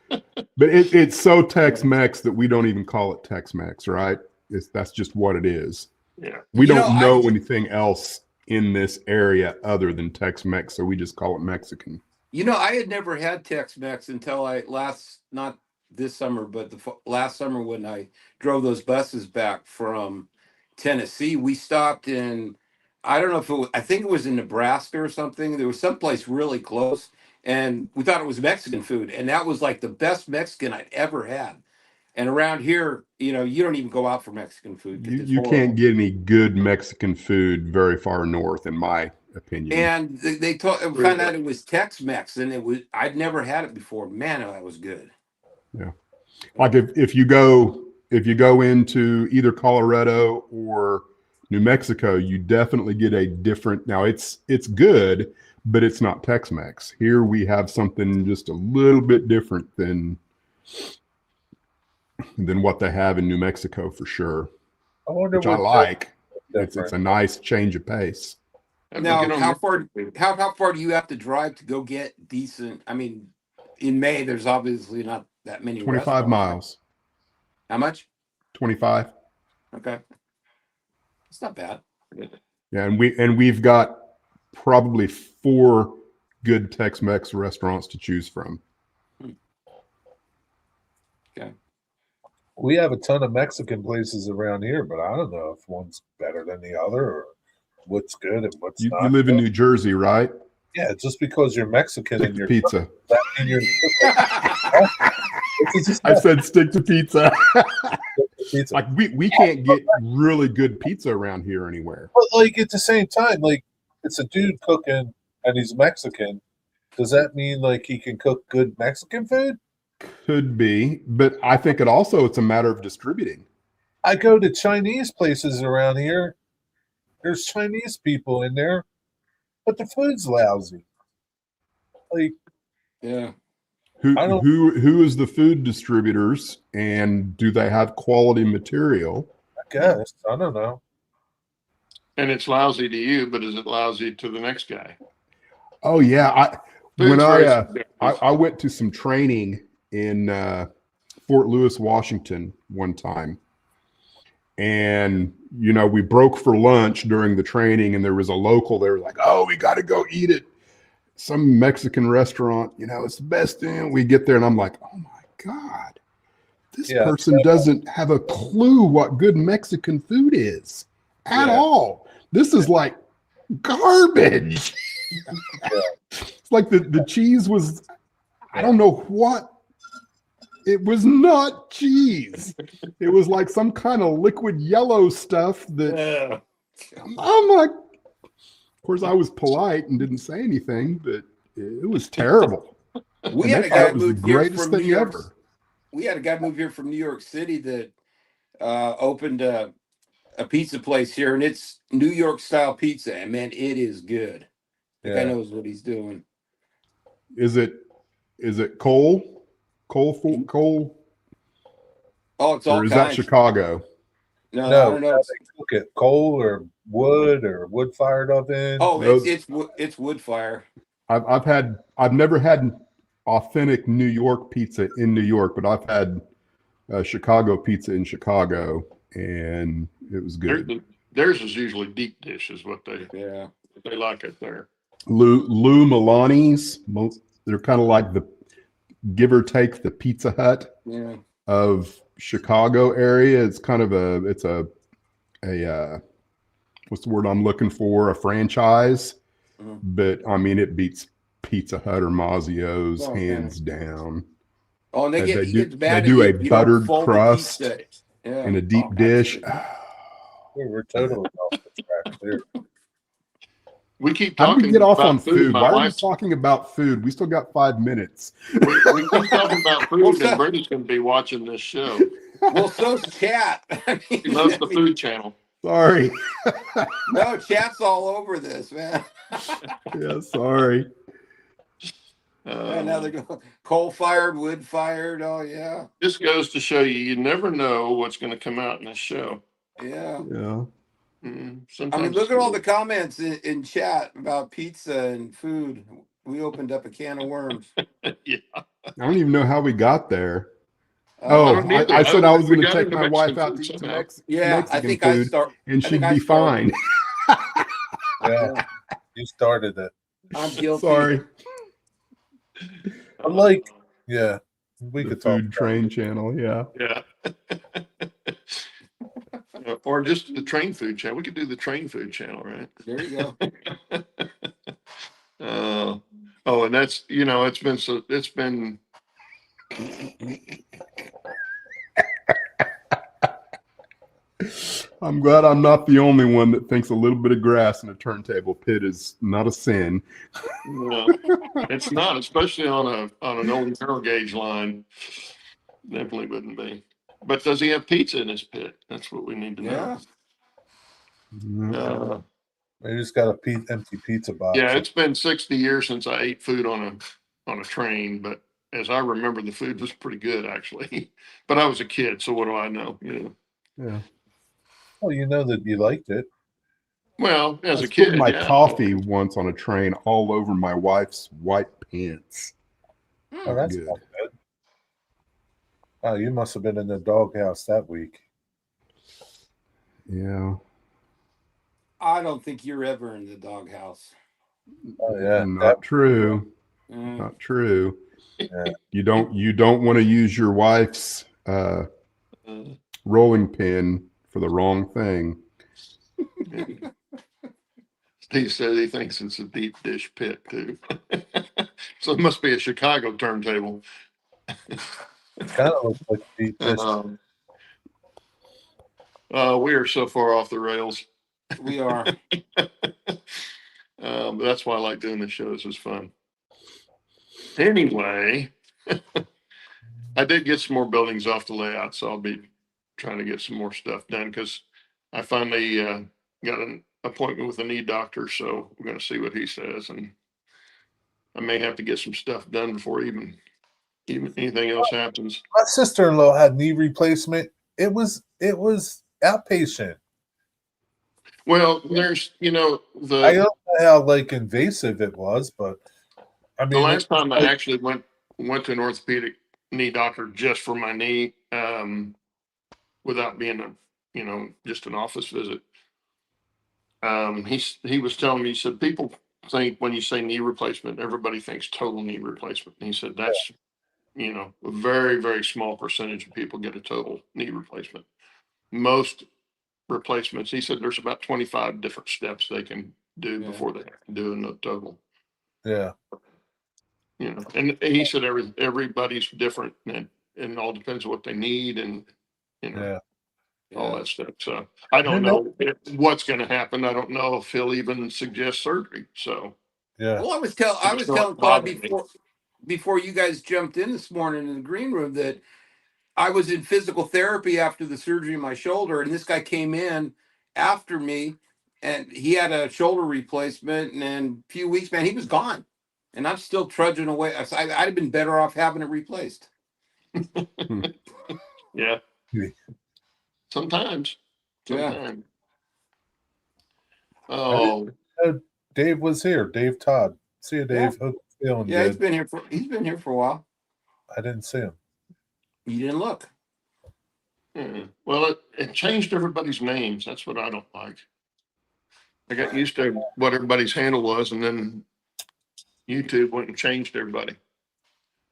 But it's so Tex-Mex that we don't even call it Tex-Mex, right? That's just what it is. Yeah. We don't know anything else in this area other than Tex-Mex, so we just call it Mexican. I had never had Tex-Mex until not this summer, but last summer when I drove those buses back from Tennessee. We stopped in, I don't know if I think it was in Nebraska or something. There was someplace really close, and we thought it was Mexican food, and that was like the best Mexican I'd ever had. And around here, you don't even go out for Mexican food. 'Cause it's You horrible. can't get any good Mexican food very far north, in my opinion. And they found out it was Tex-Mex, and I'd never had it before. Man, that was good. Yeah, like if you go into either Colorado or New Mexico, you definitely get a different. Now it's good, but it's not Tex-Mex. Here we have something just a little bit different than what they have in New Mexico for sure. I wonder which I like. It's a nice change of pace. Now, how far do you have to drive to go get decent? I mean, in May, there's obviously not that many. 25 miles. How much? 25. Okay, it's not bad. Yeah, and we've got probably 4 good Tex-Mex restaurants to choose from. Okay. We have a ton of Mexican places around here, but I don't know if one's better than the other or what's good and what's not. You live in New Jersey, right? Yeah, just because you're Mexican and you're pizza. That mean you're I said stick to pizza. Like we can't get really good pizza around here anywhere. But like at the same time, like it's a dude cooking and he's Mexican. Does that mean like he can cook good Mexican food? Could be, but I think it's a matter of distributing. I go to Chinese places around here. There's Chinese people in there, but the food's lousy. Like, yeah. Who is the food distributors, and do they have quality material? I guess. I don't know. And it's lousy to you, but is it lousy to the next guy? Oh yeah. I went to some training in Fort Lewis, Washington one time. And, we broke for lunch during the training, and there was a local there like, oh, we got to go eat at some Mexican restaurant. It's the best thing. We get there and I'm like, oh my God, this person doesn't have a clue what good Mexican food is at all. This is like garbage. It's like the cheese was, I don't know what. It was not cheese. It was like some kind of liquid yellow stuff that I'm like, of course I was polite and didn't say anything, but it was terrible. We had a guy move here from New York. We had a guy move here from New York City that opened a pizza place here, and it's New York style pizza, and man, it is good. The guy knows what he's doing. Is it Cole? Cole? Oh, it's all or is kinds. That Chicago? No, I don't know. They cook it coal or wood fired oven. Oh, it's wood fire. I've never had authentic New York pizza in New York, but I've had Chicago pizza in Chicago, and it was good. Theirs is usually deep dish, is what they like it there. Lou Milani's, they're kind of like the give or take the Pizza Hut of Chicago area. It's kind of a what's the word I'm looking for? A franchise, but I mean it beats Pizza Hut or Mazzio's hands down. Oh, and they do a buttered crust in a deep dish. We're totally off the track there. We keep talking. How do we get off on food? Why are we talking about food? We still got 5 minutes. We keep talking about food, and Brady's going to be watching this show. Well, so's Chat. He loves the Food Channel. Sorry. No, Chat's all over this, man. Yeah, sorry. Now they're going coal-fired, wood-fired. Oh, yeah. This goes to show you never know what's going to come out in this show. Yeah. Yeah. I Sometimes mean, look it's at all the good. comments in chat about pizza and food. We opened up a can of worms. Yeah. I don't even know how we got there. I Oh, don't either. I said I was We going to got take into my wife Mexican out food to eat some somehow. yeah, I Mexican think I food, start. and I think she'd I be started. fine. Yeah, Yeah, you started it. I'm guilty. Sorry. But like, yeah, we The could talk Food about Train it. channel, yeah. Yeah. Or just the train food channel. We could do the train food channel, right? There you go. Oh, and that's, it's been I'm glad I'm not the only one that thinks a little bit of grass in a turntable pit is not a sin. it's not, especially on an old narrow gauge line. Definitely wouldn't be. But does he have pizza in his pit? That's what we need to know. Yeah. Maybe he's got a empty pizza box. Yeah, it's been 60 years since I ate food on a train, but as I remember, the food was pretty good actually. But I was a kid, so what do I know? Yeah. Well, you know that you liked it. Well, as I a spilled kid, my yeah. coffee once on a train all over my wife's white pants. Oh, that's Good. not good. Oh, you must have been in the doghouse that week. Yeah. I don't think you're ever in the doghouse. Oh yeah, Not true. Mm. Not true. Yeah. You don't want to use your wife's rolling pin for the wrong thing. Steve said he thinks it's a deep dish pit too. So it must be a Chicago turntable. Kind of looks like a deep dish. We are so far off the rails. We are. But that's why I like doing the shows. It's fun. Anyway, I did get some more buildings off the layout, so I'll be trying to get some more stuff done because I finally got an appointment with a knee doctor, so we're going to see what he says, and I may have to get some stuff done before even anything else happens. My sister-in-law had knee replacement. It was outpatient. Well, there's I don't know how like invasive it was, but I mean, the last time I actually went to an orthopedic knee doctor just for my knee, without being just an office visit. He was telling me, he said, people think when you say knee replacement, everybody thinks total knee replacement. And he said, that's, a very, very small percentage of people get a total knee replacement. Most replacements, he said, there's about 25 different steps they can do before they have to do a total. Yeah. And he said, everybody's different, and it all depends on what they need, and, all that stuff. So I don't know what's going to happen. I don't know if he'll even suggest surgery. So yeah. Well, I was telling Claude before you guys jumped in this morning in the green room that I was in physical therapy after the surgery of my shoulder, and this guy came in after me, and he had a shoulder replacement, and in a few weeks, man, he was gone, and I'm still trudging away. I'd have been better off having it replaced. Yeah. Yeah. Sometimes. Yeah. Oh, Dave was here. Dave Todd. See you, Dave. Hope you're feeling Yeah, good. he's been here for a while. I didn't see him. You didn't look. well, it changed everybody's names. That's what I don't like. I got used to what everybody's handle was, and then YouTube went and changed everybody.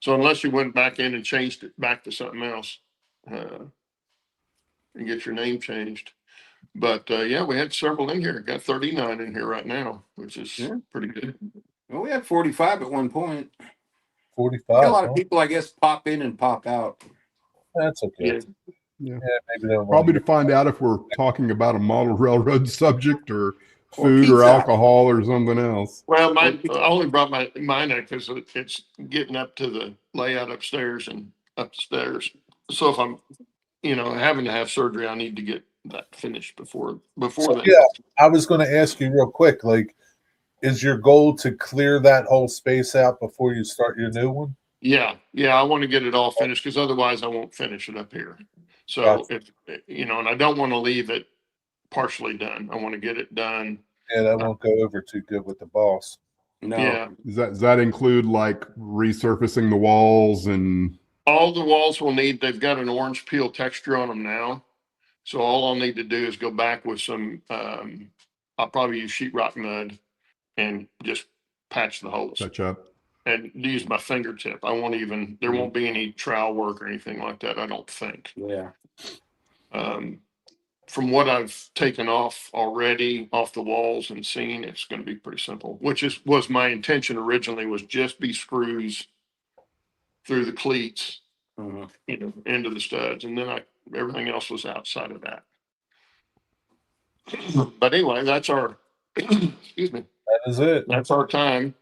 So unless you went back in and changed it back to something else, and get your name changed. But yeah, we had several in here. Got 39 in here right now, which is pretty good. Well, we had 45 at one point. 45. A lot of people, I guess, pop in and pop out. That's okay. Yeah. Maybe Probably to find out if we're talking about a model railroad subject or Or food or pizza. alcohol or something else. Well, I only brought mine up because it's getting up to the layout upstairs and up the stairs. So if I'm, having to have surgery, I need to get that finished before that. Yeah, I was going to ask you real quick. Like, is your goal to clear that whole space out before you start your new one? Yeah, I want to get it all finished because otherwise I won't finish it up here. So Gotcha. if and I don't want to leave it partially done. I want to get it done. Yeah, that won't go over too good with the boss. No. Yeah. Does that include like resurfacing the walls and All the walls will need, they've got an orange peel texture on them now. So all I'll need to do is go back with some, I'll probably use sheetrock mud and just patch the holes touch up? and use my fingertip. I won't even, there won't be any trowel work or anything like that, I don't think. Yeah. From what I've taken off already off the walls and seen, it's going to be pretty simple, was my intention originally, was just be screws through the cleats, Mhm. into the studs. And then everything else was outside of that. But anyway, that's our, excuse me, That is it. that's our time.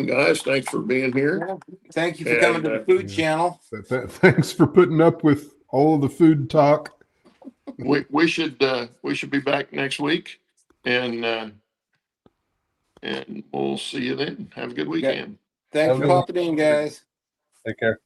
Guys, thanks for being here. Thank you for coming to the food channel. Thanks for putting up with all of the food talk. We should be back next week, and we'll see you then. Have a good weekend. Thanks Have a for good one. popping in, guys. Take care.